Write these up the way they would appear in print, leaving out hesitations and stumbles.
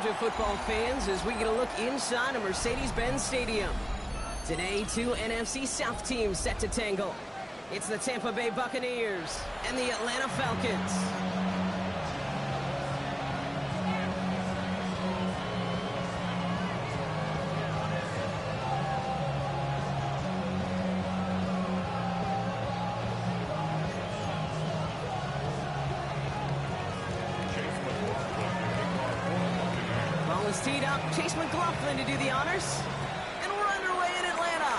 Georgia football fans as we get a look inside a Mercedes-Benz Stadium. Today, two NFC South teams set to tangle. It's the Tampa Bay Buccaneers and the Atlanta Falcons. Ball is teed up. Chase McLaughlin to do the honors. And we're underway in Atlanta.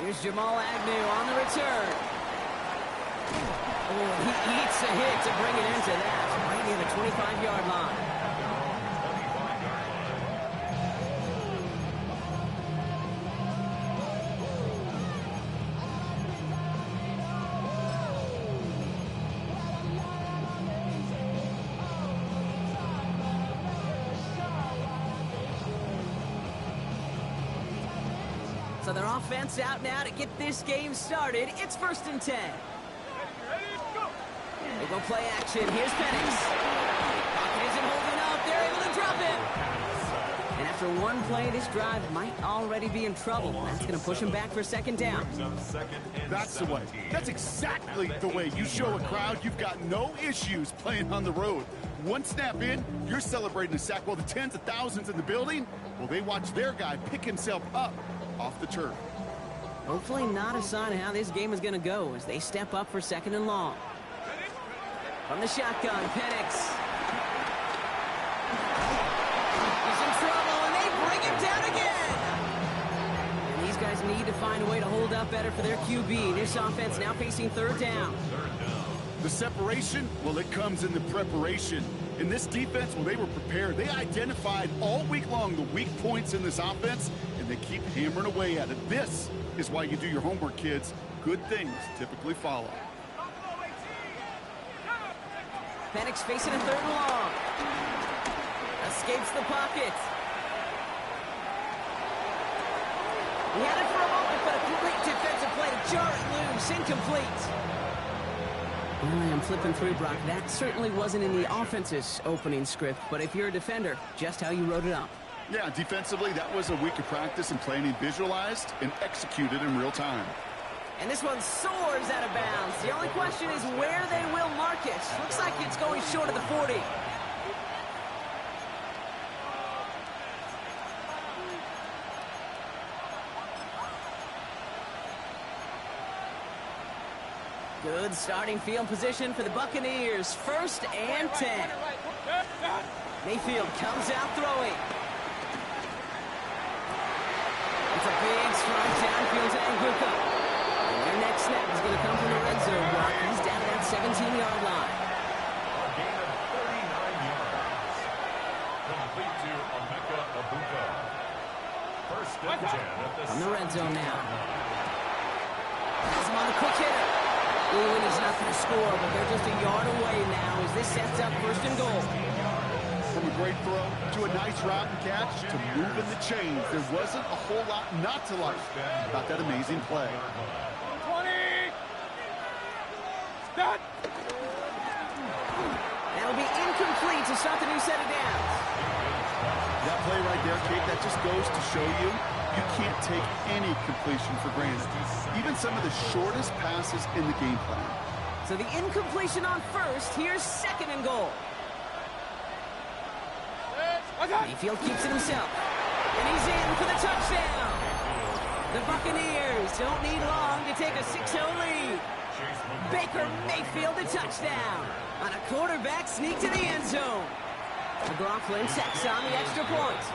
Here's Jamal Agnew on the return. Oh, he eats a hit to bring it into that, right near the 25-yard line. So their offense out now to get this game started. It's 1st and 10. They go play action. Here's Penix. Pocket isn't holding up. They're able to drop him. And after one play, this drive might already be in trouble. That's going to push him back for 2nd down. That's the way. That's exactly the way you show a crowd you've got no issues playing on the road. One snap in, you're celebrating a sack while the tens of thousands in the building, well, they watch their guy pick himself up off the turf. Hopefully not a sign of how this game is going to go as they step up for 2nd and long. From the shotgun, Penix. He's in trouble, and they bring him down again. And these guys need to find a way to hold up better for their QB. This offense now facing 3rd down. The separation, well, it comes in the preparation. In this defense, well, they were prepared. They identified all week long the weak points in this offense, and they keep hammering away at it. This is why you do your homework, kids. Good things typically follow. Penix facing a 3rd and long. Escapes the pocket. He had it for a moment, but a great defensive play to jar it loose. Incomplete. Well, I'm flipping through, Brock. That certainly wasn't in the offense's opening script, but if you're a defender, just how you wrote it up. Yeah, defensively, that was a week of practice and planning visualized and executed in real time. And this one soars out of bounds. The only question is where they will mark it. Looks like it's going short of the 40. Good starting field position for the Buccaneers. 1st and 10. Mayfield comes out throwing. It's a big strike downfield to Anguka. And their next snap is going to come from the red zone block. He's down at that 17-yard line. A gain of 39 yards. Complete to Emeka Egbuka. 1st and 10 at the from the red zone now. Has him on a quick hitter. Ooh, and he's not going to score, but they're just a yard away now as this sets up 1st and goal. From a great throw to a nice route and catch to moving the chains, there wasn't a whole lot not to like about that amazing play. 20. Stop. That'll be incomplete to start the new set of downs. That play right there, Kate, that just goes to show you you can't take any completion for granted. Even some of the shortest passes in the game plan. So the incompletion on 1st. Here's 2nd and goal. Mayfield keeps it himself. And he's in for the touchdown. The Buccaneers don't need long to take a 6-0 lead. Baker Mayfield a touchdown on a quarterback sneak to the end zone. McLaughlin tacks on the extra point.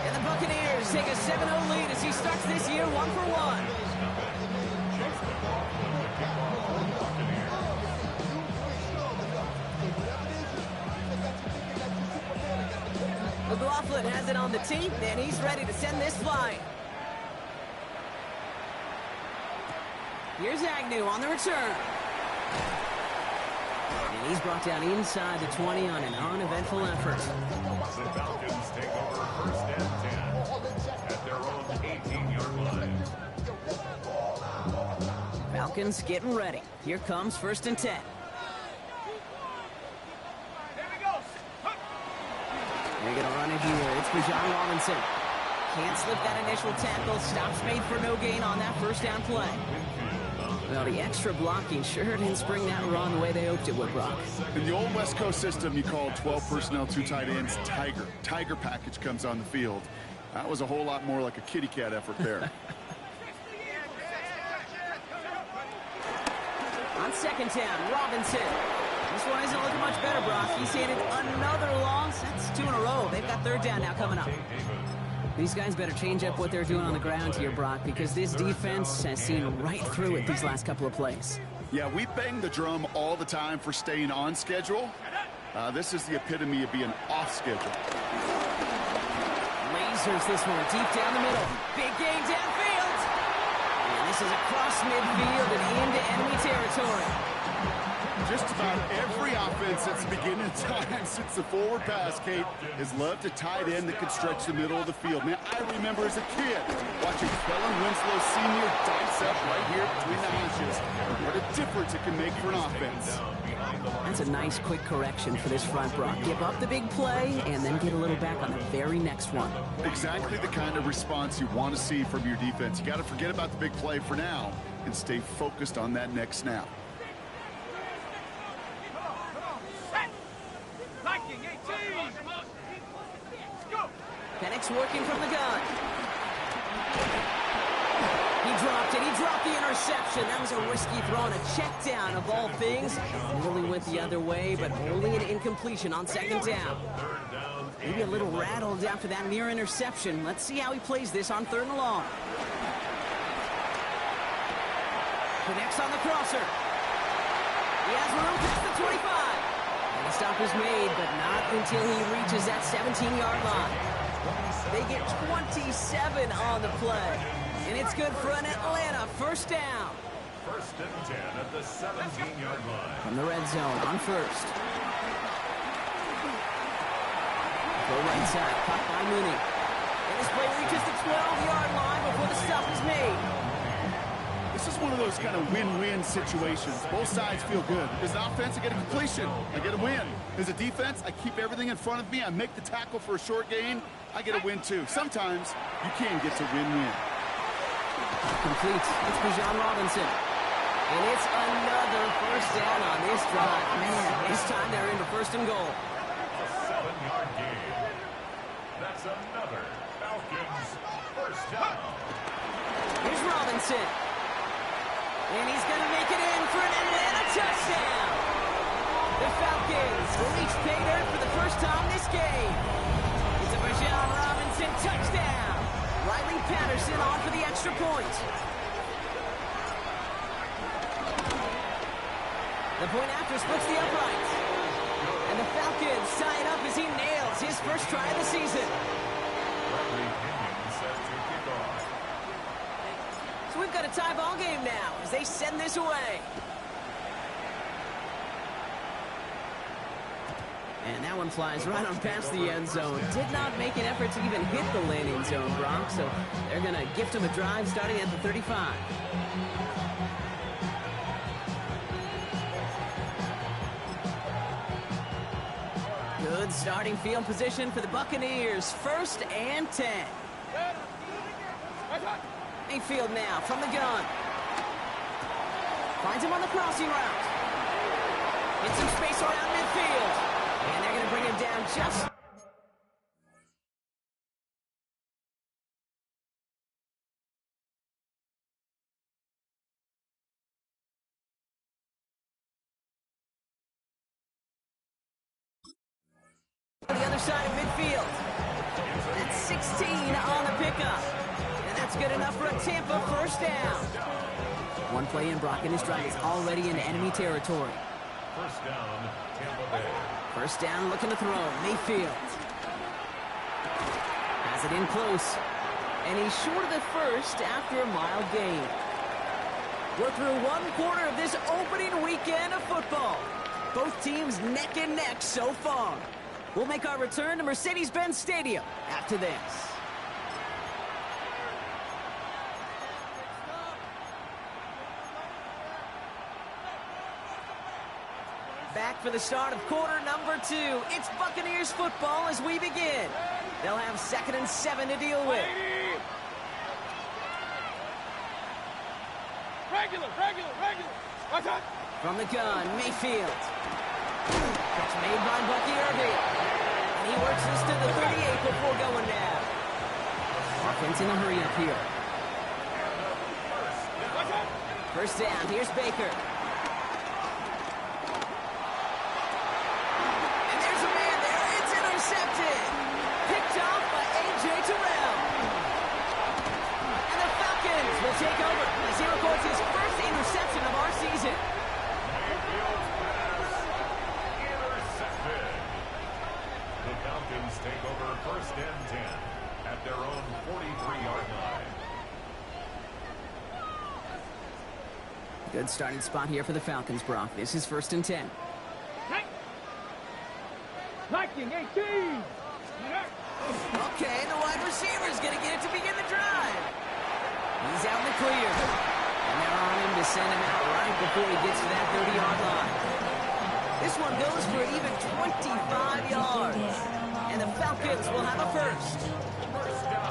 And the Buccaneers take a 7-0 lead as he starts this year 1-for-1. McLaughlin has it on the tee, and he's ready to send this flying. Here's Agnew on the return. And he's brought down inside the 20 on an uneventful effort. The Falcons take over 1st and 10 at their own 18-yard line. Falcons getting ready. Here comes 1st and 10. Here we go. They're going to run it here. It's Bijan Robinson. Can't slip that initial tackle. Stops made for no gain on that first down play. Well, the extra blocking sure didn't spring that run the way they hoped it would, Brock. In the old West Coast system, you called 12 personnel, 2 tight ends, Tiger. Tiger package comes on the field. That was a whole lot more like a kitty cat effort there. On second down, Robinson. This one isn't looking much better, Brock. He's handed another loss. That's 2 in a row. They've got third down now coming up. These guys better change up what they're doing on the ground here, Brock, because this defense has seen right through it these last couple of plays. Yeah, we bang the drum all the time for staying on schedule. This is the epitome of being off schedule. Lasers this one deep down the middle. Big gain downfield. And this is across midfield and into enemy territory. Just about every offense since the beginning of time, since the forward pass, Kate, has loved a tight end that could stretch the middle of the field. Man, I remember as a kid watching Kellen Winslow Sr. dice up right here between the hashes. What a difference it can make for an offense. That's a nice quick correction for this front, Brock. Give up the big play and then get a little back on the very next one. Exactly the kind of response you want to see from your defense. You got to forget about the big play for now and stay focused on that next snap. Penix working from the gun. He dropped it. He dropped the interception. That was a risky throw and a check down of all things. Nearly went the other way, but only an incompletion on second down. Maybe a little rattled after that near interception. Let's see how he plays this on third and long. Connects on the crosser. He has room past the 25. And the stop is made, but not until he reaches that 17-yard line. They get 27 on the play. And it's good for an Atlanta first down. First and 10 at the 17-yard line. From the red zone on first. Go right side, caught by Mooney. And this play reaches the 12-yard line before the stop is made. This is one of those kind of win-win situations. Both sides feel good. As an offense, I get a completion. I get a win. As a defense, I keep everything in front of me. I make the tackle for a short gain. I get a win, too. Sometimes you can get to win-win. Complete. It's Bijan Robinson. And it's another first down on this drive. Man, this time they're into first and goal. A 7-yard gain. That's another Falcons first down. Here's Robinson. And he's going to make it in for an Atlanta touchdown. The Falcons reach pay dirt for the first time this game. It's a Bijan Robinson touchdown. Riley Patterson on for the extra point. The point after splits the uprights. And the Falcons tie it up as he nails his first try of the season. So we've got a tie ball game now as they send this away. And that one flies right on past the end zone. Did not make an effort to even hit the landing zone, Brock. So they're going to gift him a drive starting at the 35. Good starting field position for the Buccaneers. First and 10. Mayfield now from the gun. Finds him on the crossing route. Gets some space around midfield. And they're going to bring him down just... the other side of midfield. That's 16 on the pickup. And that's good enough for a Tampa first down. One play in, Brock, and his drive is already in enemy territory. First down, Tampa Bay. First down, looking to throw. Mayfield. Has it in close. And he's short of the first after a mild gain. We're through one quarter of this opening weekend of football. Both teams neck and neck so far. We'll make our return to Mercedes-Benz Stadium after this. Back for the start of quarter number 2. It's Buccaneers football as we begin. They'll have 2nd and 7 to deal with. Regular. From the gun, Mayfield. Catch made by Bucky Irving. And he works this to the 38 before going down. Offense in a hurry up here. First down, here's Baker. And there's a man there. It's intercepted. Picked off by A.J. Terrell. And the Falcons will take over as he records his first interception of our season. Mayfield's pass intercepted. The Falcons take over 1st and 10 at their own 43-yard line. Good starting spot here for the Falcons, Brock. This is 1st and 10. Liking 18. Okay, the wide receiver's going to get it to begin the drive. He's out in the clear. And they're on him to send him out right before he gets to that 30-yard line. This one goes for even 25 yards. And the Falcons will have a first.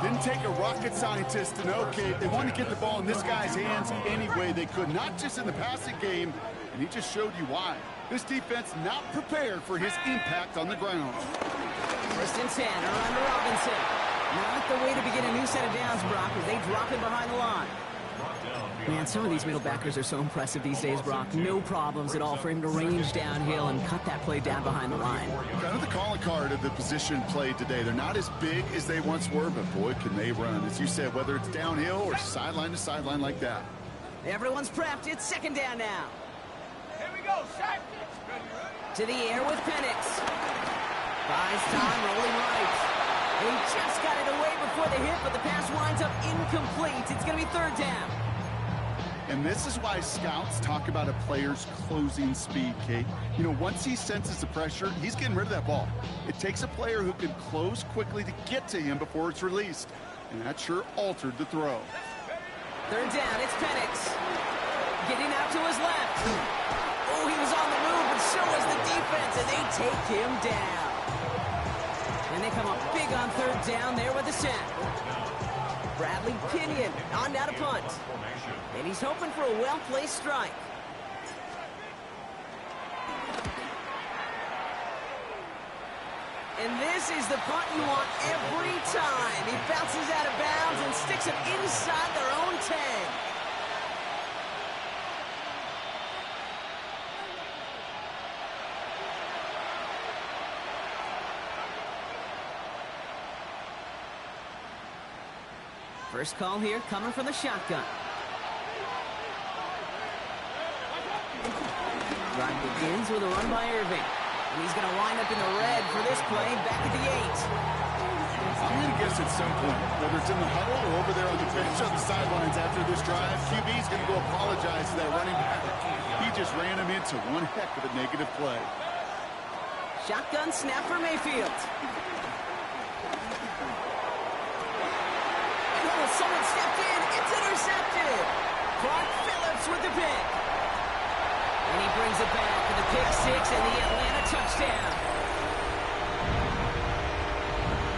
Didn't take a rocket scientist to know, Kate. They wanted to get the ball in this guy's hands any way they could, not just in the passing game, and he just showed you why. This defense not prepared for his impact on the ground. 1st and 10 around to Robinson. Not the way to begin a new set of downs, Brock, as they drop him behind the line. Man, some of these middle backers are so impressive these days, Brock. No problems at all for him to range downhill and cut that play down behind the line. Kind of the calling card of the position played today. They're not as big as they once were, but boy, can they run. As you said, whether it's downhill or sideline to sideline like that. Everyone's prepped. It's 2nd down now. Here we go, Shaq. To the air with Penix. Buys time, rolling right. He just got it away before the hit, but the pass winds up incomplete. It's going to be 3rd down. And this is why scouts talk about a player's closing speed, Kate. You know, once he senses the pressure, he's getting rid of that ball. It takes a player who can close quickly to get to him before it's released. And that sure altered the throw. 3rd down, it's Penix. Getting out to his left. Oh, he was on the move, but so was the defense, and they take him down. And they come up big on 3rd down there with the sack. Bradley Pinion on down to punt. And he's hoping for a well-placed strike. And this is the punt you want every time. He bounces out of bounds and sticks it inside their own 10. First call here coming from the shotgun. Drive begins with a run by Irving. And he's going to wind up in the red for this play back at the 8. I'm going to guess at some point, whether it's in the huddle or over there on the bench on the sidelines after this drive, QB's going to go apologize to that running back. He just ran him into one heck of a negative play. Shotgun snap for Mayfield. Someone stepped in. It's intercepted. Clark Phillips with the pick. And he brings it back for the pick 6 and the Atlanta touchdown.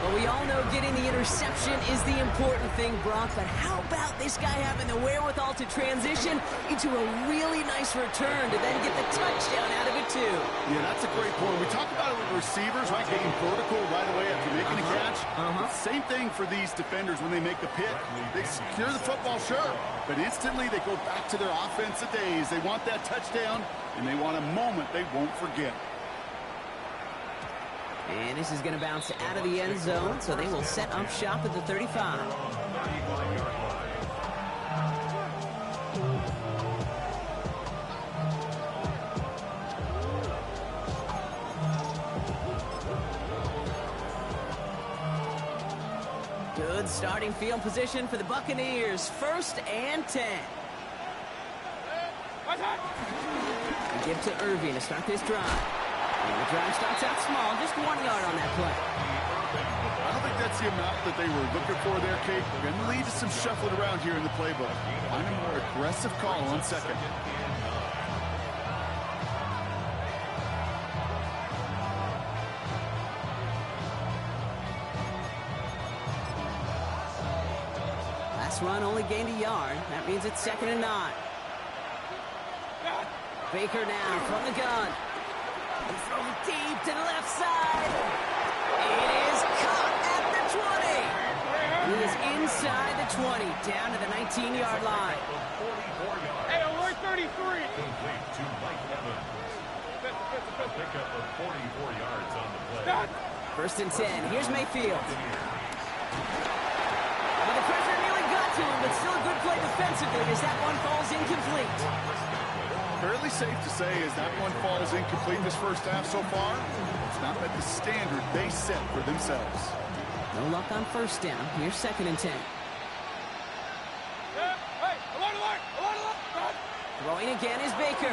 Well, we all know getting the interception is the important thing, Brock, but how about this guy having the wherewithal to transition into a really nice return to then get the touchdown out of it, too? Yeah, that's a great point. We talk about it with receivers, right, getting vertical right away after making a catch. Same thing for these defenders when they make the pick. They secure the football, sure, but instantly they go back to their offensive days. They want that touchdown, and they want a moment they won't forget. And this is going to bounce out of the end zone, so they will set up shop at the 35. Good starting field position for the Buccaneers. 1st and 10. We give to Irving to start this drive. And the drive starts out small, just 1 yard on that play. I don't think that's the amount that they were looking for there, Kate. Going to lead to some shuffling around here in the playbook. Find a more aggressive call on 2nd. This run only gained a yard. That means it's 2nd and 9. Baker now from the gun. He throws it deep to the left side. It is caught at the 20. He is inside the 20, down to the 19-yard line. Hey, alert 33. Complete to Mike Evans. A pickup of 44 yards on the play. 1st and 10. Here's Mayfield. Well, the pressure nearly got to him, but still a good play defensively as that one falls incomplete. Fairly safe to say as that one falls incomplete this first half so far, it's not met the standard they set for themselves. No luck on 1st down. Here's 2nd and 10. Hey, alert, alert, alert, alert. Throwing again is Baker.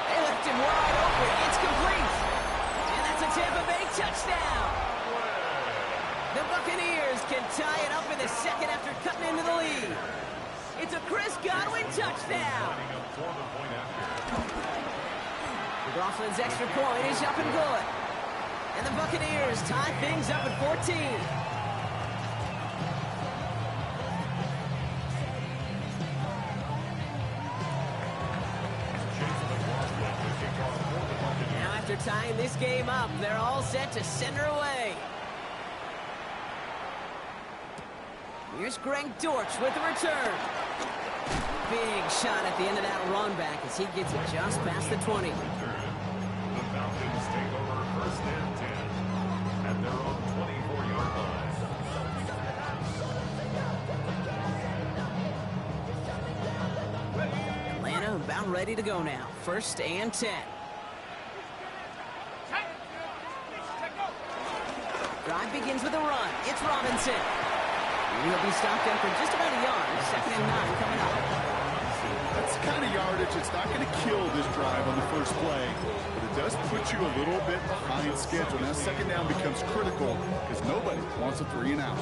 They left him wide open. It's complete. And that's a Tampa Bay touchdown. The Buccaneers can tie it up in the 2nd after cutting into the lead. It's a Chris Godwin touchdown. McLaughlin's extra point is up and good. And the Buccaneers tie things up at 14. Now after tying this game up, they're all set to send her away. Here's Greg Dortch with the return. Big shot at the end of that run back as he gets it just past the 20. The Falcons take over 1st and 10 at their own 24-yard line. Atlanta about ready to go now. 1st and 10. Drive begins with a run. It's Robinson. He'll be stopped after just about a yard. 2nd and 9 coming up. That's the kind of yardage that's not going to kill this drive on the first play, but it does put you a little bit behind schedule. Now 2nd down becomes critical because nobody wants a 3 and out.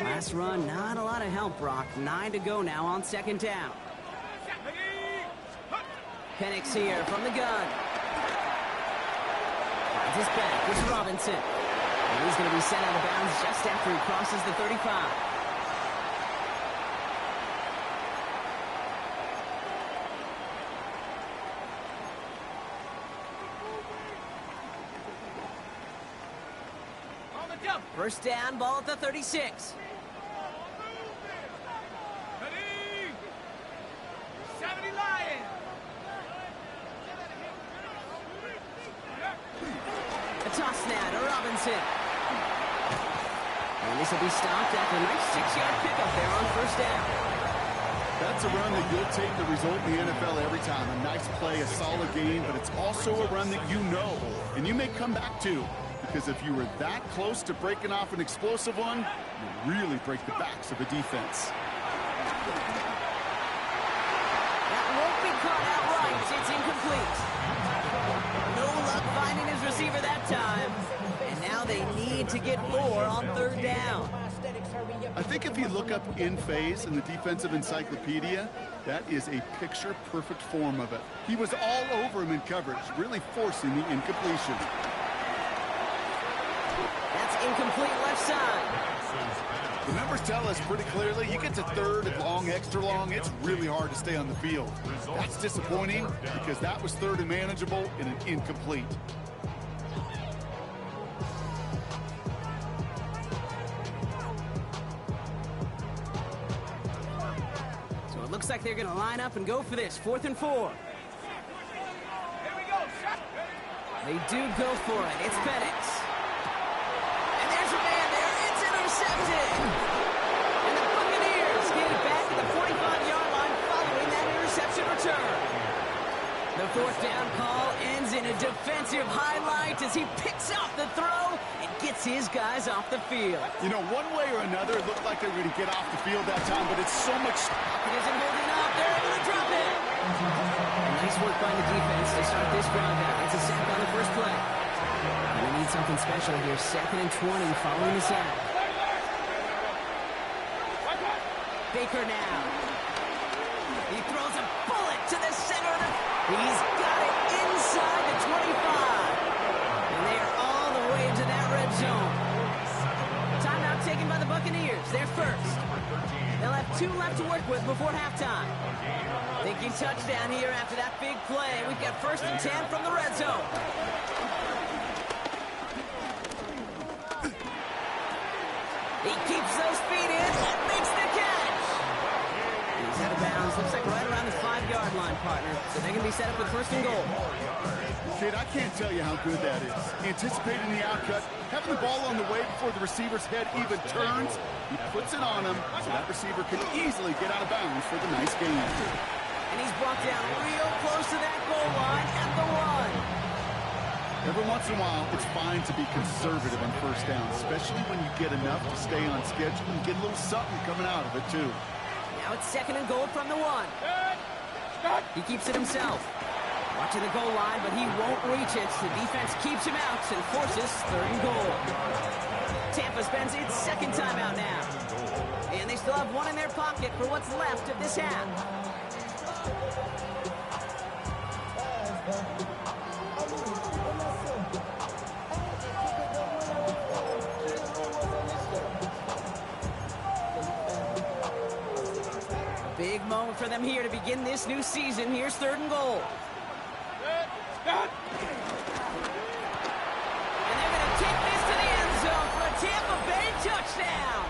Last run, not a lot of help, Brock. 9 to go now on 2nd down. Penix here from the gun. Finds his back. It's Robinson. And he's going to be sent out of bounds just after he crosses the 35. On the jump. 1st down, ball at the 36. Ready. 70 Lions. A toss now to Robinson. And this will be stopped after a nice 6-yard pickup there on 1st down. That's a run that you'll take the result in the NFL every time. A nice play, a solid game, but it's also a run that you know and you may come back to. Because if you were that close to breaking off an explosive one, you really break the backs of a defense. That won't be caught outright. It's incomplete. No luck finding his receiver that time. And now they need to get more on 3rd down. I think if you look up in phase in the defensive encyclopedia, that is a picture-perfect form of it. He was all over him in coverage, really forcing the incompletion. That's incomplete left side. The numbers tell us pretty clearly, you get to 3rd and long, extra long, it's really hard to stay on the field. That's disappointing because that was 3rd and manageable and an incomplete. So it looks like they're going to line up and go for this. 4th and 4. Here we go. Shot. They do go for it. It's Penix. And there's a man there. It's intercepted. And the Buccaneers get it back at the 45-yard line following that interception return. The 4th down call ends in a defensive highlight as he picks off the throw and gets his guys off the field. You know, one way or another, it looked like they were going to get off the field that time, but it's so much... It isn't holding up. They're able to drop it. And nice work by the defense to start this drive out. It's a sack on the first play. And we need something special here. 2nd and 20 following the sack. Baker now. He throws a bullet to the center of the... He's got it inside the 25. And they are all the way into that red zone. Timeout taken by the Buccaneers. They're first. They'll have 2 left to work with before halftime. Thinking touchdown here after that big play. We've got 1st and 10 from the red zone. He keeps those feet in and makes the catch. He's out of bounds. Looks like right around the 5-yard line, partner. So they're going to be set up with 1st and goal. Kid, I can't tell you how good that is. Anticipating the outcut, having the ball on the way before the receiver's head even turns. He puts it on him so that receiver can easily get out of bounds for the nice gain. And he's brought down real close to that goal line at the 1. Every once in a while, it's fine to be conservative on 1st down, especially when you get enough to stay on schedule and get a little something coming out of it, too. Now it's 2nd and goal from the 1. He keeps it himself. Watching the goal line, but he won't reach it. The defense keeps him out and forces 3rd and goal. Tampa spends its 2nd timeout now. And they still have 1 in their pocket for what's left of this half. Big moment for them here to begin this new season. Here's 3rd and goal. And they're going to take this to the end zone for a Tampa Bay touchdown.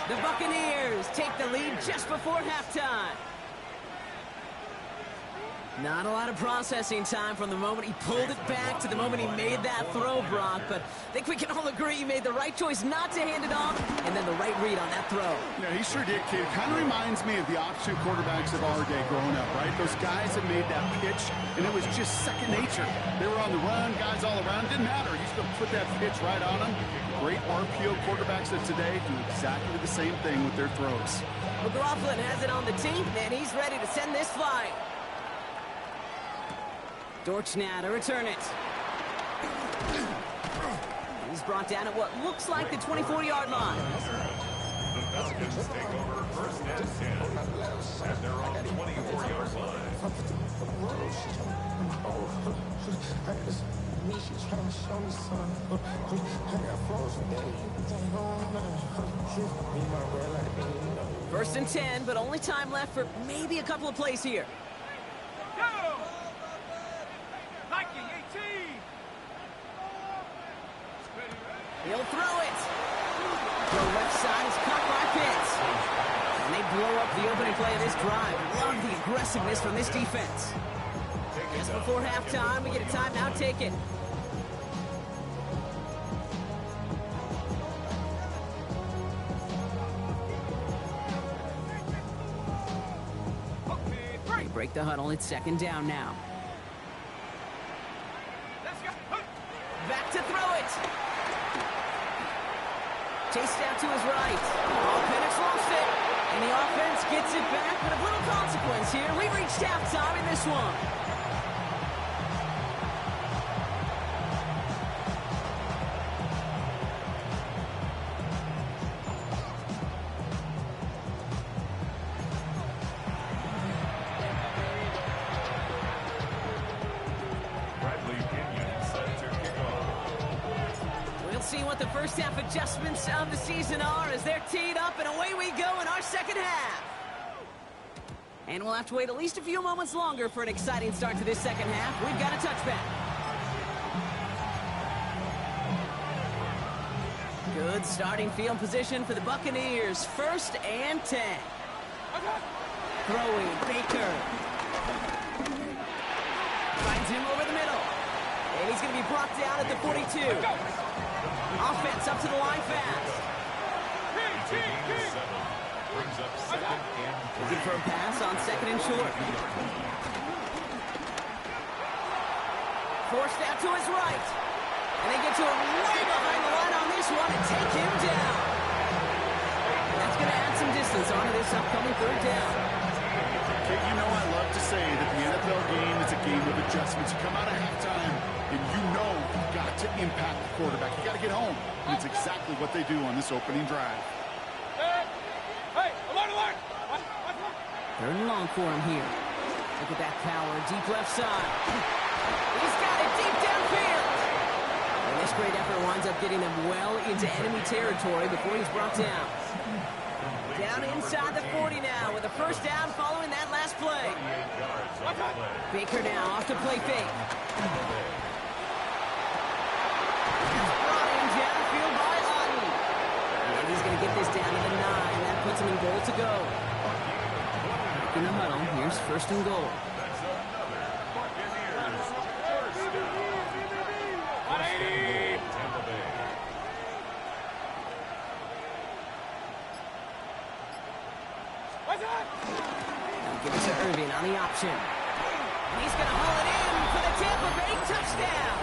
The Buccaneers take the lead just before halftime. Not a lot of processing time from the moment he pulled it back to the moment he made that throw, Brock. But I think we can all agree he made the right choice not to hand it off, and then the right read on that throw. Yeah, he sure did, kid. Kind of reminds me of the option quarterbacks of our day growing up, right? Those guys that made that pitch, and it was just second nature. They were on the run, guys all around. Didn't matter. He's going to put that pitch right on them. Great RPO quarterbacks of today do exactly the same thing with their throws. McLaughlin has it on the team, and he's ready to send this flying. Dortch now to return it. He's brought down at what looks like the 24-yard line. The Falcons take over 1st and 10 at their own 24-yard line. First and 10, but only time left for maybe a couple of plays here. He'll throw it. The left side is caught by Pitts. And they blow up the opening play of this drive. Love the aggressiveness from this defense. Just before halftime, we get a timeout taken. They break the huddle. It's 2nd down now. Back to throw it. Chased out to his right. Oh, Penix lost it. And the offense gets it back, but of little consequence here. We reached halftime in this one. See what the first half adjustments of the season are as they're teed up, and away we go in our 2nd half. And we'll have to wait at least a few moments longer for an exciting start to this 2nd half. We've got a touchback. Good starting field position for the Buccaneers. 1st and 10. Throwing Baker. Finds him over the middle. And he's going to be brought down at the 42. Offense up to the line fast. Looking for a pass on 2nd and short. Forced out to his right. And they get to him way behind the line on this one and take him down. That's going to add some distance onto this upcoming 3rd down. Kid, you know I love to say that the NFL game is a game of adjustments. You come out of halftime, and you know you've got to impact the quarterback. You got to get home. And it's exactly what they do on this opening drive. Hey, alert, alert! Third and long for him here. Look at that power, deep left side. He's got it deep downfield. And this great effort winds up getting them well into enemy territory before he's brought down. Down inside the 40 now with a first down following that last play. Baker now off to play fake. It's brought in downfield by Auden. And he's going to get this down to the 9. That puts him in goal to go. In the huddle, here's first and goal. Give it to Irving on the option. And he's going to haul it in for the Tampa Bay touchdown.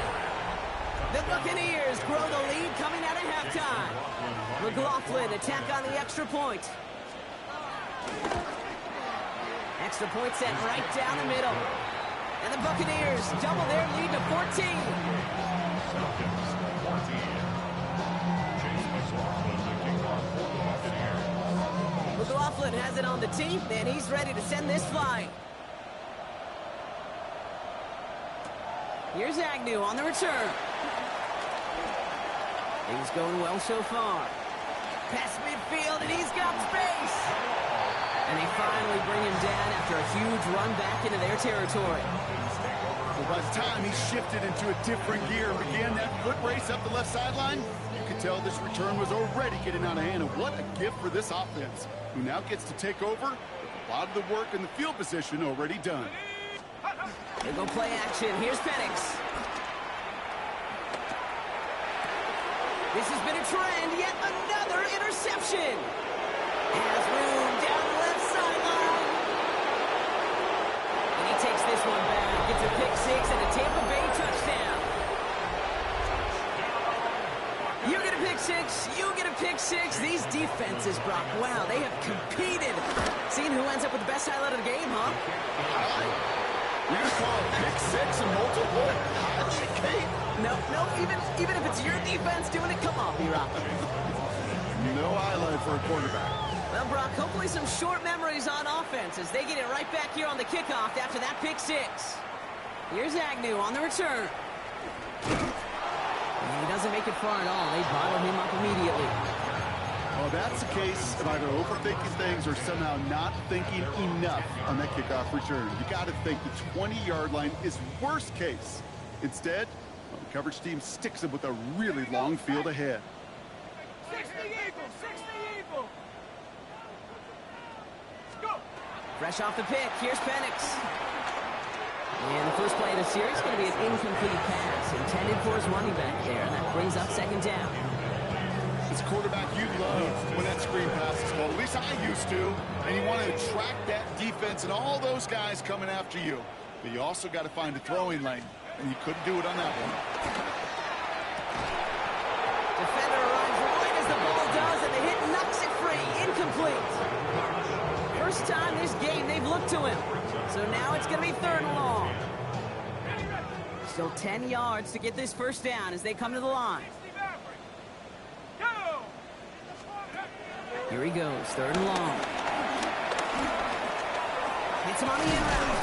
The Buccaneers grow the lead coming out of halftime. McLaughlin attack on the extra point. Extra point set right down the middle. And the Buccaneers double their lead to 14. McLaughlin has it on the tee, and he's ready to send this flying. Here's Agnew on the return. Things going well so far. Past midfield, and he's got space. And they finally bring him down after a huge run back into their territory. Well, by the time he shifted into a different gear and began that foot race up the left sideline, you could tell this return was already getting out of hand. And what a gift for this offense, who now gets to take over with a lot of the work in the field position already done. They go play action. Here's Penix. This has been a trend. Yet another interception. Has room down the left sideline. And he takes this one back. Gets a pick six and a Tampa Bay touchdown. You get a pick six. You get a pick six. These defenses, Brock, wow, they have competed. Seeing who ends up with the best highlight of the game, huh? You're going to call it pick six and multiple highlight, Kate? No, even if it's your defense doing it, come on, B-Rock. No highlight for a quarterback. Well, Brock, hopefully some short memories on offense as they get it right back here on the kickoff after that pick six. Here's Agnew on the return. And he doesn't make it far at all. They bottle him up immediately. Well, that's the case of either overthinking things or somehow not thinking enough on that kickoff return. You got to think the 20-yard line is worst case. Instead, well, the coverage team sticks him with a really long field ahead. 60 Eagles, 60 Eagles. Go. Fresh off the pick, here's Penix. And the first play of the series is going to be an incomplete pass intended for his running back there, and that brings up second down. It's quarterback you love when that screen pass is called. At least I used to. And you want to attract that defense and all those guys coming after you. But you also got to find a throwing lane, and you couldn't do it on that one. Defender arrives right as the ball does, and the hit knocks it free. Incomplete. First time this game they've looked to him. So now it's going to be third and long. Still 10 yards to get this first down as they come to the line. Here he goes, third and long. Hits him on the in route.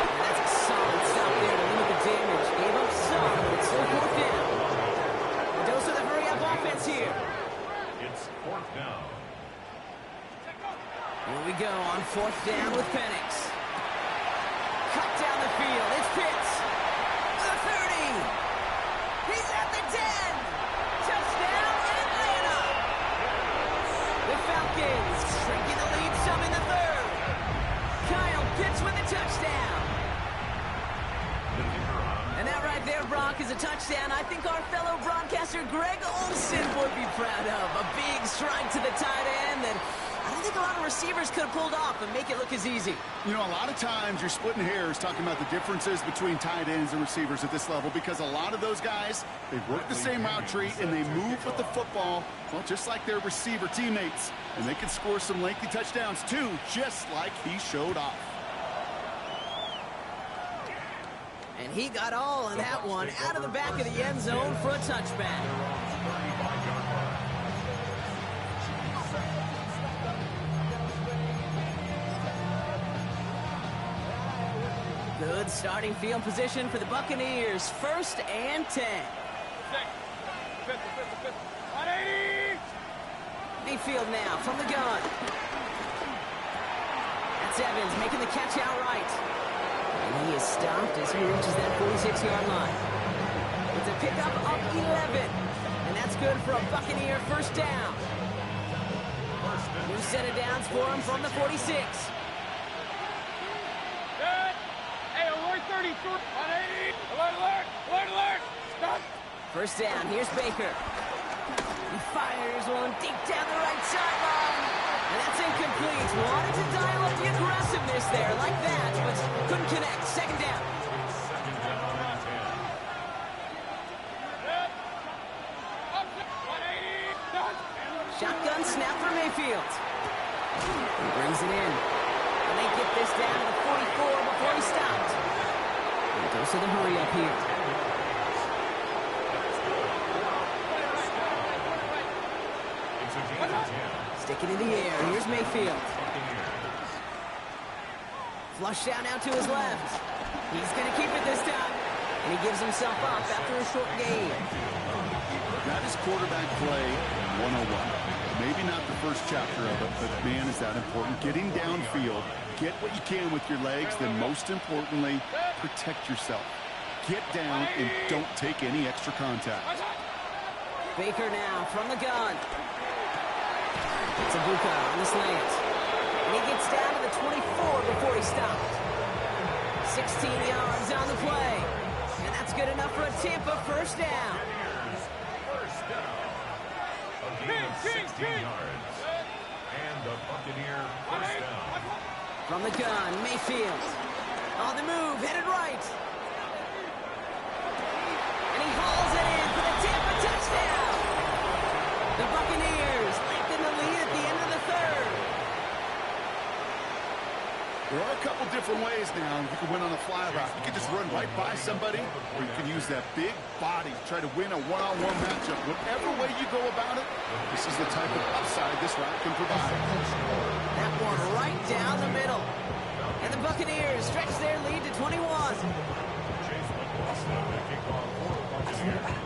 And that's a solid stop there to limit the damage. Gave up some, but it's still fourth down. A dose of the hurry-up offense here. It's fourth down. Here we go on fourth down with Penix. Cut down the field. It's Pitts. The 30. He's at the 10. Touchdown, Atlanta. The Falcons shrinking the lead some in the third. Kyle Pitts with a touchdown. And that right there, Brock, is a touchdown I think our fellow broadcaster Greg Olsen would be proud of. A big strike to the tight end that I don't think a lot of receivers could have pulled off and make it look as easy. You know, a lot of times you're splitting hairs talking about the differences between tight ends and receivers at this level because a lot of those guys, they work the same route tree and they move with the football, well, just like their receiver teammates. And they can score some lengthy touchdowns too, just like he showed off. And he got all on that one out of the back of the end zone for a touchback. Good starting field position for the Buccaneers. 1st and 10. Mayfield now from the gun. That's Evans making the catch outright. And he is stopped as he reaches that 46-yard line. It's a pickup of 11. And that's good for a Buccaneer 1st down. New set of downs for him from the 46. Hey, alert 33. 180. Alert, alert, alert, alert. Stop. 1st down, here's Baker. He fires one deep down the right sideline. And that's incomplete. Wanted to dial up the aggressiveness there like that, but couldn't connect. 2nd down. Second down and 10. Shotgun snap for Mayfield. He brings it in. And they get this down to 44 before he stopped. And goes to the hurry up here. It's a gain of 10. Stick it in the air. Here's Mayfield. Flush down now to his left. He's going to keep it this time. And he gives himself up after a short gain. That is quarterback play 101. Maybe not the first chapter of it, but man, is that important. Getting downfield, get what you can with your legs, then most importantly, protect yourself. Get down and don't take any extra contact. Baker now from the gun. It's a Bucs on the slant. And he gets down to the 24 before he stopped. 16 yards on the play. And that's good enough for a Tampa 1st down. First down. A gain of 16 yards. And the Buccaneer 1st down. From the gun, Mayfield. On the move, headed right. And he hauls it in for the Tampa touchdown. The Buccaneers lengthen the lead at the end of the 3rd. There are a couple different ways now. You can win on a fly route. You can just run right by somebody, or you can use that big body, try to win a one-on-one matchup. Whatever way you go about it, this is the type of upside this route can provide. That one right down the middle. And the Buccaneers stretch their lead to 21. Chase McLaughlin to kick off for the Buccaneers.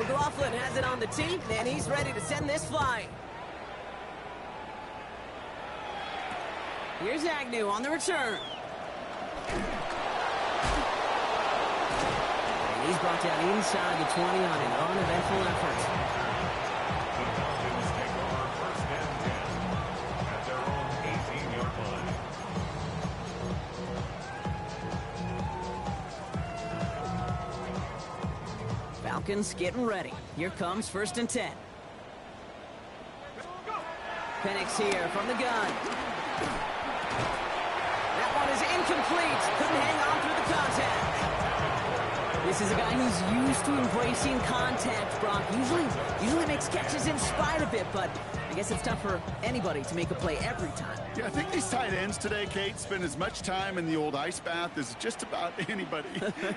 McLaughlin has it on the tee, and he's ready to send this flying. Here's Agnew on the return. And he's brought down inside the 20 on an uneventful effort. The Falcons take over 1st and 10 at their own 18-yard line. Falcons getting ready. Here comes 1st and 10. Penix here from the gun. That one is incomplete. Couldn't hang on through the contact. This is a guy who's used to embracing contact, Brock. Usually makes catches in spite of it, but I guess it's tough for anybody to make a play every time. Yeah, I think these tight ends today, Kate, spend as much time in the old ice bath as just about anybody.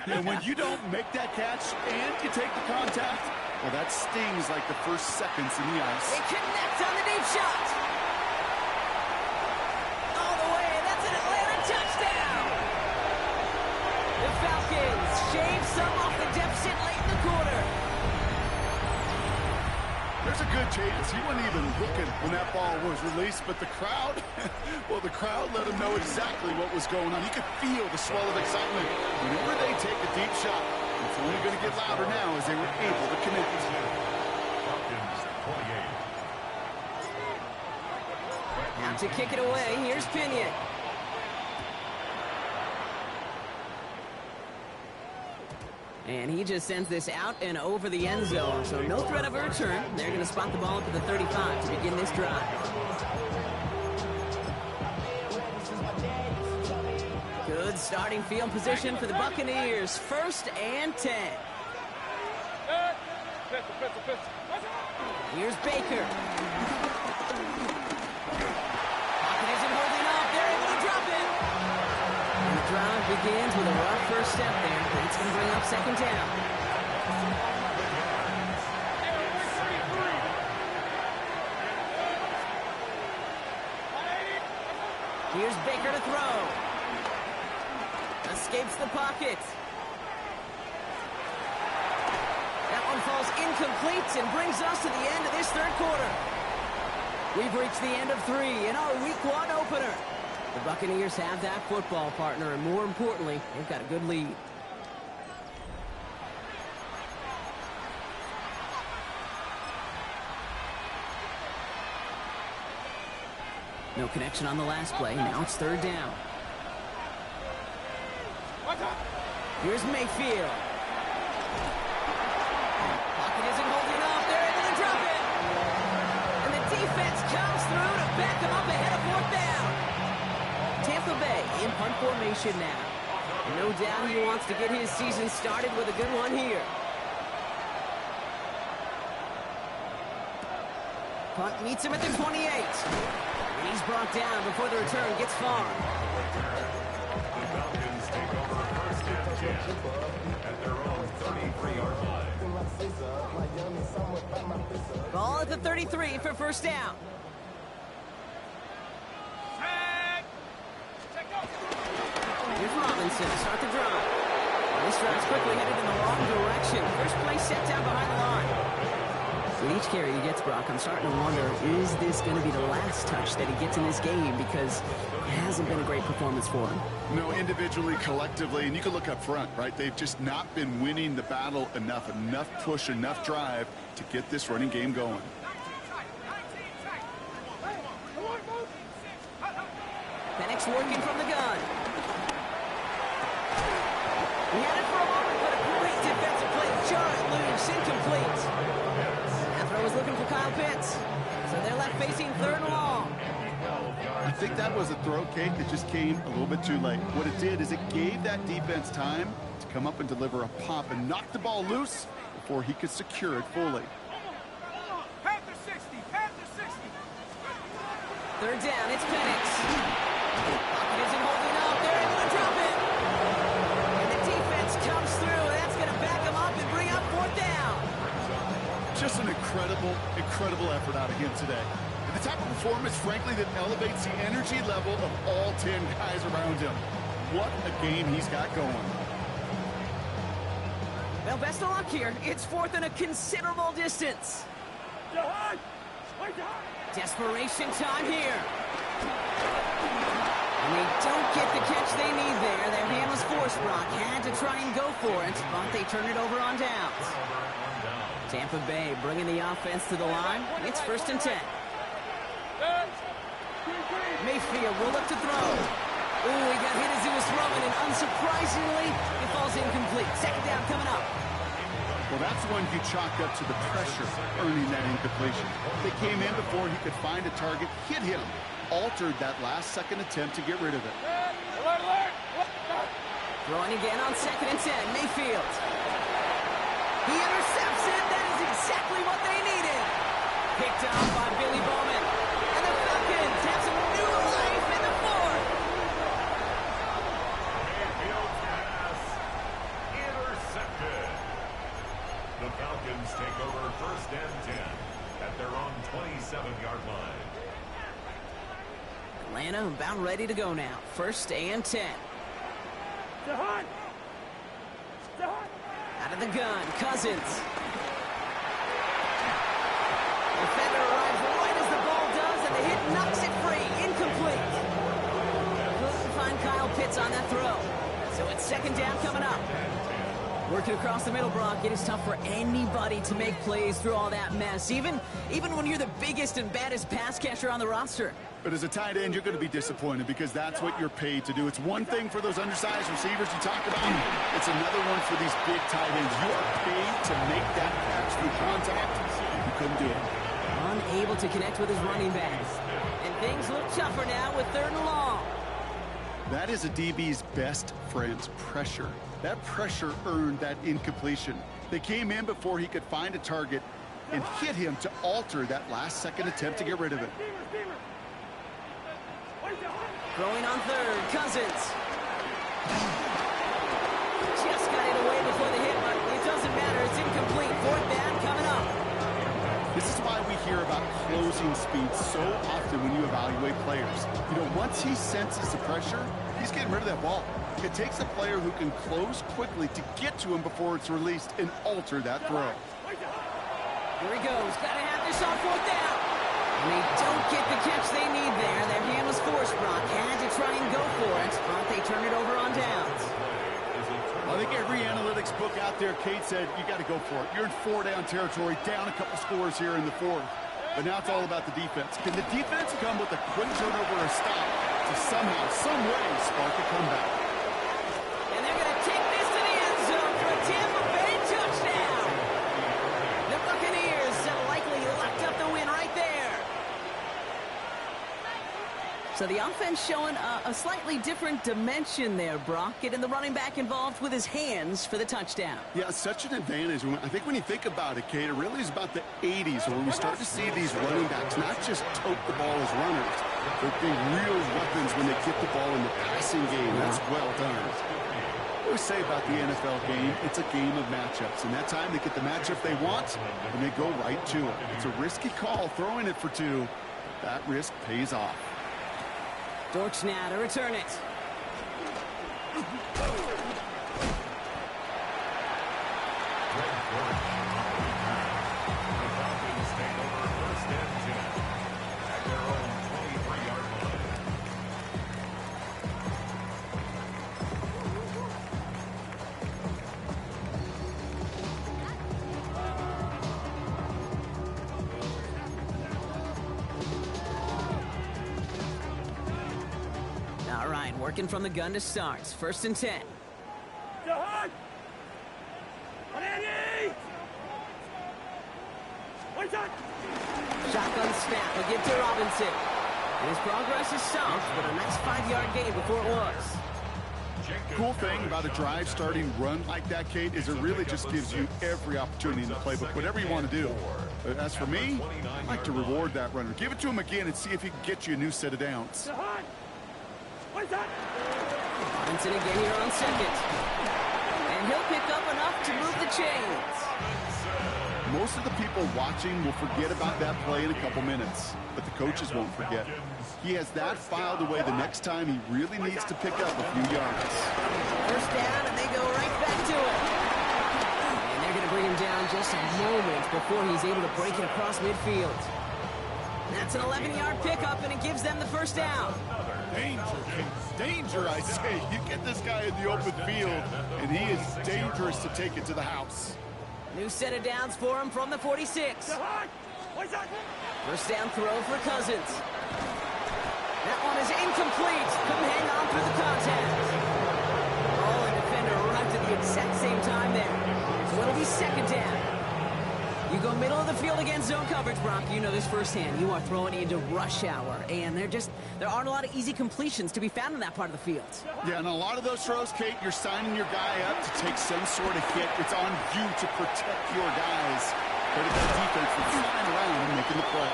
And when you don't make that catch and you take the contact, well, that stings like the first seconds in the ice. They connect on the deep shot. All the way, that's an Atlanta touchdown. The Falcons shave some off the deficit late in the quarter. There's a good chance he wasn't even looking when that ball was released, but the crowd, well, the crowd let him know exactly what was going on. You could feel the swell of excitement. Whenever they take a deep shot, it's only going to get louder now as they were able to connect. Falcons 28. Now to kick it away, here's Pinion. And he just sends this out and over the end zone, so no threat of a return. They're going to spot the ball up at the 35 to begin this drive. Good starting field position for the Buccaneers. 1st and 10. Here's Baker. Pocket isn't holding up. They're able to drop it. And the drive begins with a rough first step there. It's going to bring up 2nd down. Here's Baker to throw. Escapes the pocket. That one falls incomplete and brings us to the end of this third quarter. We've reached the end of 3 in our Week 1 opener. The Buccaneers have that football partner, and more importantly, they've got a good lead. No connection on the last play. Now it's third down. Here's Mayfield. Pocket isn't holding up. They're able to drop it. And the defense comes through to back them up ahead of fourth down. Tampa Bay in punt formation now. No doubt he wants to get his season started with a good one here. Punt meets him at the 28. And he's brought down before the return gets far. The Falcons take over first and 10 at their own 33-yard line. Ball at the 33 for first down. Here's Robinson to start the drive. This drive's quickly headed in the wrong direction. First play set down behind the line. With each carry he gets, Brock, I'm starting to wonder, is this going to be the last touch that he gets in this game? Because it hasn't been a great performance for him. No, individually, collectively, and you can look up front, right? They've just not been winning the battle enough push, enough drive to get this running game going. Penix working from the gun. He had it for a moment, but a great defensive play. Jarrett loose, incomplete. That throw was looking for Kyle Pitts. So they're left facing third and long. I think that was a throw, Kate, that just came a little bit too late. What it did is it gave that defense time to come up and deliver a pop and knock the ball loose before he could secure it fully. Panther 60, Panther 60. Third down, it's Penix. Pocket isn't holding up. They're able to drop it. And the defense comes through. That's going to back them up and bring up fourth down. Just an incredible effort out of him today. And the type of performance, frankly, that elevates the energy level of all 10 guys around him. What a game he's got going. Well, best of luck here. It's fourth and a considerable distance. Desperation time here. And they don't get the catch they need there. Their hand was forced, Brock. Had to try and go for it, but they turn it over on downs. Tampa Bay bringing the offense to the line. It's first and 10. Mayfield will look to throw. Ooh, he got hit as he was throwing, and unsurprisingly, it falls incomplete. Second down coming up. Well, that's one you chalked up to the pressure earning that incompletion. They came in before he could find a target, hit him, altered that last-second attempt to get rid of it. Throwing again on second and 10. Mayfield. He intercepts it. That is exactly what they needed. Picked off by Billy Bowman. And the Falcons have some new life in the fourth. Mayfield pass intercepted. The Falcons take over first and 10 at their own 27-yard line. Atlanta about ready to go now. First and 10. Out of the gun, Cousins. Defender arrives right as the ball does, and the hit knocks it free. Incomplete. Couldn't find Kyle Pitts on that throw. So it's second down coming up. Working across the middle, Brock, it is tough for anybody to make plays through all that mess, even when you're the biggest and baddest pass catcher on the roster. But as a tight end, you're going to be disappointed because that's what you're paid to do. It's one thing for those undersized receivers you talked about. It's another one for these big tight ends. You are paid to make that catch through contact. You couldn't do it. Unable to connect with his running backs. And things look tougher now with third and long. That is a DB's best friend's pressure. That pressure earned that incompletion. They came in before he could find a target and hit him to alter that last-second attempt to get rid of it. Throwing on third, Cousins. Just got it away before the hit, but it doesn't matter. It's incomplete. Fourth down coming up. This is why we hear about closing speed so often when you evaluate players. You know, once he senses the pressure, he's getting rid of that ball. It takes a player who can close quickly to get to him before it's released and alter that throw. Here he goes. Got to have this on 4th down. And they don't get the catch they need there. Their hand was forced, Brock. Had to try and go for it, but they turn it over on downs. I think every analytics book out there, Kate, said you got to go for it. You're in 4-down territory, down a couple scores here in the 4th. But now it's all about the defense. Can the defense come with a quick turnover or stop to somehow, some way, spark a comeback? And they're going to take this to the end zone for a Tampa Bay touchdown. The Buccaneers have likely locked up the win right there. So the offense showing a slightly different dimension there, Brock. Getting the running back involved with his hands for the touchdown. Yeah, such an advantage. I think when you think about it, Kate, it really is about the 80s where we start to see these running backs not just tote the ball as runners, but be real weapons when they get the ball in the passing game. That's well done. I always say about the NFL game, it's a game of matchups. And that time they get the matchup they want, and they go right to it. It's a risky call throwing it for 2. That risk pays off. Dortch now to return it. All right, working from the gun to start. 1st and 10. John! 180! One shot! Shotgun snap will give to Robinson. And his progress is soft, but a nice 5-yard gain before it was. Cool thing about a drive starting run like that, Kate, is it really just gives you every opportunity in the playbook, whatever you want to do. But as for me, I like to reward that runner. Give it to him again and see if he can get you a new set of downs. Robinson again here on 2nd. And he'll pick up enough to move the chains. Most of the people watching will forget about that play in a couple minutes, but the coaches won't forget. He has that filed away the next time he really needs to pick up a few yards. 1st down, and they go right back to it. And they're going to bring him down just a moment before he's able to break it across midfield. That's an 11-yard pickup, and it gives them the 1st down. Danger, danger, I say. You get this guy in the open field, and he is dangerous to take it to the house. New set of downs for him from the 46. 1st down throw for Cousins. That one is incomplete. Couldn't hang on through the contact. Ball and defender arrived at the exact same time there. So it'll be 2nd down. You go middle of the field against zone coverage, Brock. You know this firsthand. You are throwing into rush hour, and there aren't a lot of easy completions to be found in that part of the field. Yeah, and a lot of those throws, Kate, you're signing your guy up to take some sort of hit. It's on you to protect your guys. But it's the defense that's flying around and making the play.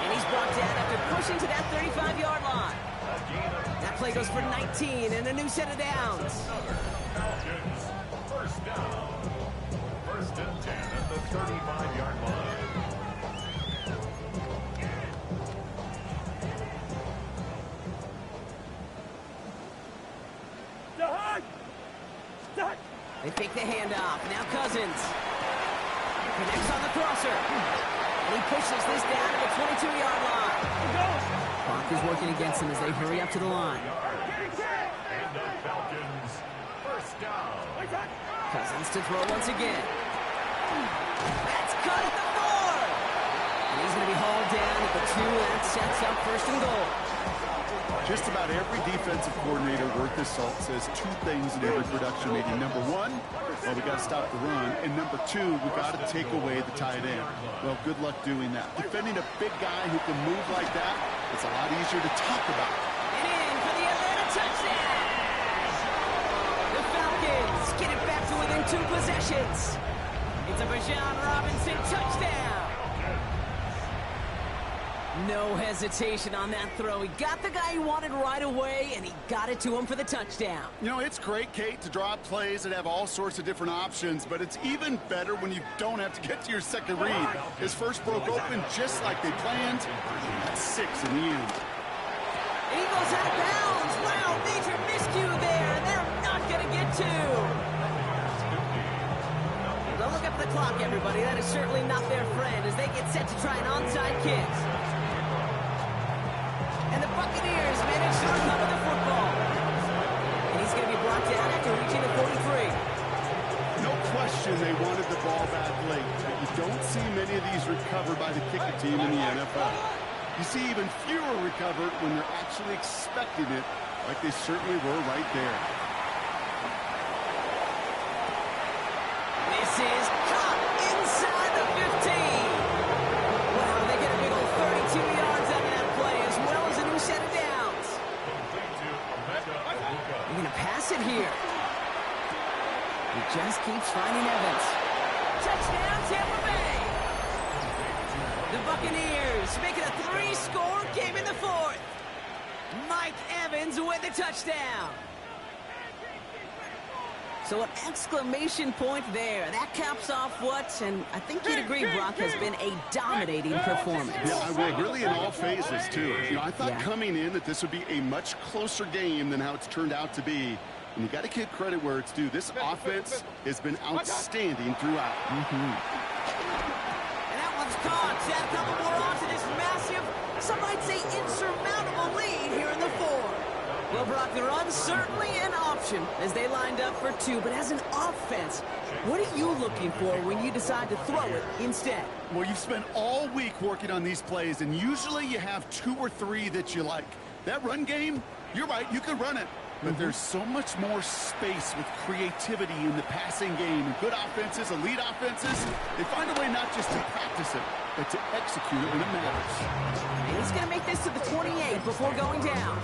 And he's brought down after pushing to that 35-yard line. That play goes for 19 and a new set of downs. Falcons, 1st down. 1st and 10 at the 35-yard line. They fake the handoff. Now Cousins connects on the crosser. And he pushes this down to the 22-yard line. Clock is working against them as they hurry up to the line. And the Falcons, 1st down. Cousins to throw once again. That's cut at the 4. And he's going to be hauled down at the 2. That sets up 1st and goal. Just about every defensive coordinator worth his salt says 2 things in every production meeting. Number 1, well, we got to stop the run. And number 2, we got to take away the tight end. Well, good luck doing that. Defending a big guy who can move like that, it's a lot easier to talk about. And in for the Atlanta touchdown. The Falcons get it back to within 2 possessions. It's a Bijan Robinson touchdown. No hesitation on that throw. He got the guy he wanted right away, and he got it to him for the touchdown. You know, it's great, Kate, to draw up plays that have all sorts of different options, but it's even better when you don't have to get to your second read. His first broke open just like they planned. That's 6 in the end. And he goes out of bounds. Wow, major miscue there. And they're get two. Don't look up the clock, everybody. That is certainly not their friend as they get set to try an onside kick. And the Buccaneers manage to recover the football. And he's going to be brought down after reaching the 43. No question they wanted the ball back late, but you don't see many of these recovered by the kicking team in the NFL. You see even fewer recovered when they're actually expecting it, like they certainly were right there. This is caught inside the 15. Wow, they get a big old 32 yards out of that play, as well as a new set of downs. They're going to pass it here. He just keeps finding Evans. Touchdown, Tampa Bay. The Buccaneers make it a 3-score game in the fourth. Mike Evans with the touchdown. So an exclamation point there. That caps off what, and I think you'd agree, Brock, has been a dominating performance. Yeah, I will. Really in all phases, too. You know, I thought coming in that this would be a much closer game than how it's turned out to be. And you got to give credit where it's due. This offense has been outstanding throughout. And that one's caught. Add a couple more on to this massive, some might say insurmountable lead here in the fourth. Well, Brock, the run's certainly an option as they lined up for two. But as an offense, what are you looking for when you decide to throw it instead? Well, you've spent all week working on these plays, and usually you have 2 or 3 that you like. That run game, you're right, you could run it. But there's so much more space with creativity in the passing game. And good offenses, elite offenses, they find a way not just to practice it, but to execute it when it matters. And he's going to make this to the 28 before going down.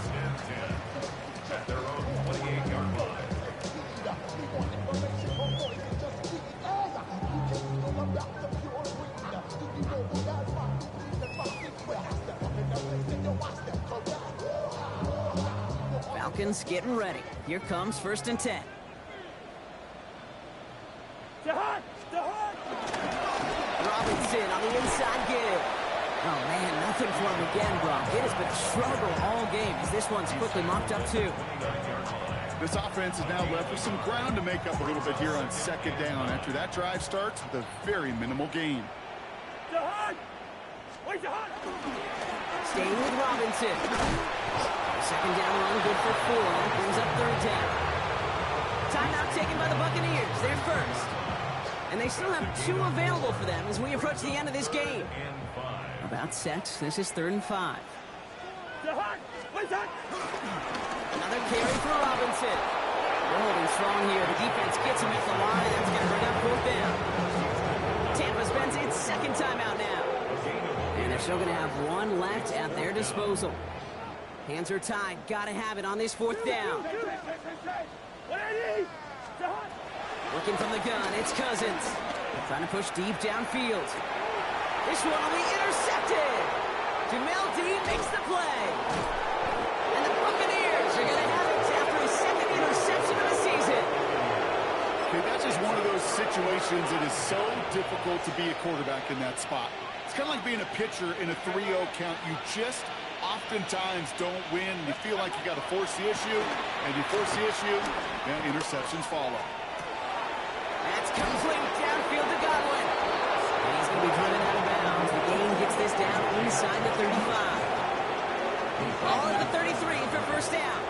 At their own 28-yard line. Falcons getting ready. Here comes 1st and 10. Robinson on the inside give. Oh, man, nothing for him again, Brock. It has been a struggle all game as this one's quickly mopped up, too. This offense is now left with some ground to make up a little bit here on 2nd down after that drive starts with a very minimal gain. Staying with Robinson. 2nd down run, good for 4. That brings up 3rd down. Timeout taken by the Buccaneers. They're first. And they still have 2 available for them as we approach the end of this game. About set. This is 3rd and 5. Another carry for Robinson. They're holding strong here. The defense gets him at the line. That's going to bring up 4th down. Tampa spends its 2nd timeout now. And they're still going to have 1 left at their disposal. Hands are tied. Got to have it on this 4th down. Looking from the gun. It's Cousins. Trying to push deep downfield. This one will be intercepted. Jamel Dean makes the play. And the Buccaneers are going to have it after his 2nd interception of the season. Okay, that's just one of those situations that is so difficult to be a quarterback in that spot. It's kind of like being a pitcher in a 3-0 count. You just oftentimes don't win. You feel like you got to force the issue, and you force the issue, then interceptions follow. That's complete downfield to Godwin. And he's going to be driven out of bounds. The game gets this down inside the 35. Ball at the 33 for 1st down.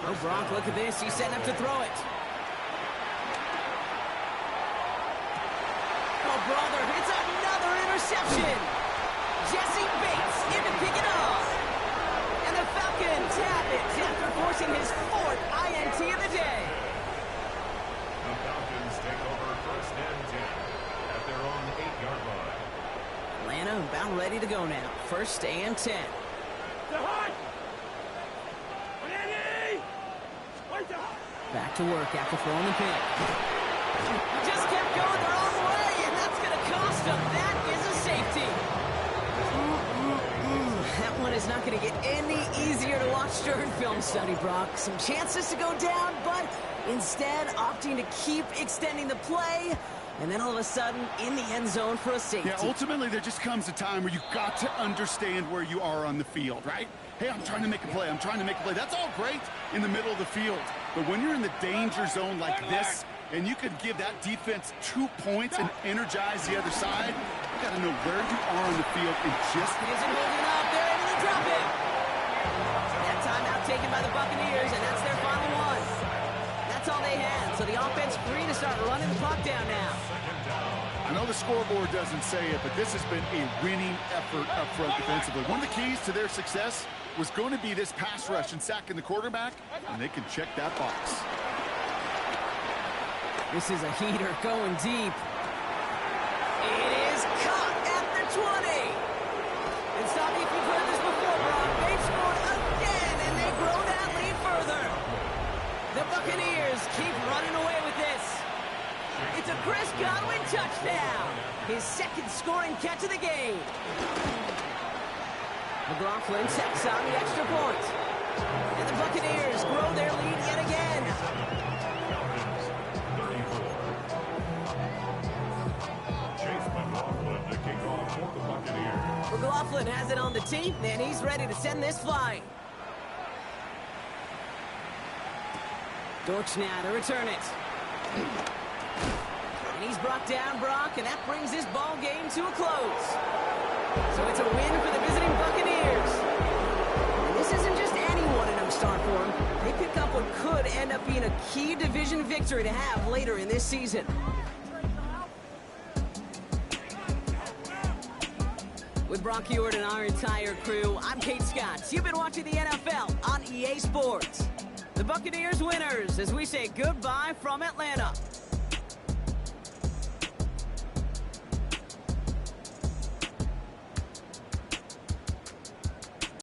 Oh, Brock, look at this. He's setting up to throw it. Oh, brother, it's another interception. Jesse Bates in to pick it off. And the Falcons have it after forcing his 4th INT of the day. The Falcons take over 1st and 10 at their own 8-yard line. Atlanta about ready to go now. 1st and 10. Back to work after throwing the pick. Just kept going the wrong way, and that's going to cost him. That is a safety. That one is not going to get any easier to watch during film study, Brock. Some chances to go down, but instead opting to keep extending the play. And then all of a sudden, in the end zone for a safety. Yeah, ultimately, there just comes a time where you've got to understand where you are on the field, right? Hey, I'm trying to make a play. I'm trying to make a play. That's all great in the middle of the field. But when you're in the danger zone like this, and you could give that defense 2 points and energize the other side, you got to know where you are on the field and just... Isn't holding up. They're able to drop it. That timeout taken by the Buccaneers, and that's their final one. That's all they had. So the offense free to start running the clock down now. I know the scoreboard doesn't say it, but this has been a winning effort up front defensively. One of the keys to their success was going to be this pass rush and sacking the quarterback, and they can check that box. This is a heater going deep. It is caught at the 20. And stop me if you've heard this before, Brock. They've scored again, and they grow that lead further. The Buccaneers keep running away with this. It's a Chris Godwin touchdown. His second scoring catch of the game. McLaughlin checks on the extra point. And the Buccaneers grow their lead yet again. McLaughlin has it on the tee, and he's ready to send this flying. Dortch now to return it. And he's brought down, Brock, and that brings this ball game to a close. So it's a win for the visiting Buccaneers. And this isn't just anyone in start for them. They pick up what could end up being a key division victory to have later in this season. With Brock Ewart and our entire crew, I'm Kate Scott. You've been watching the NFL on EA Sports. The Buccaneers winners as we say goodbye from Atlanta.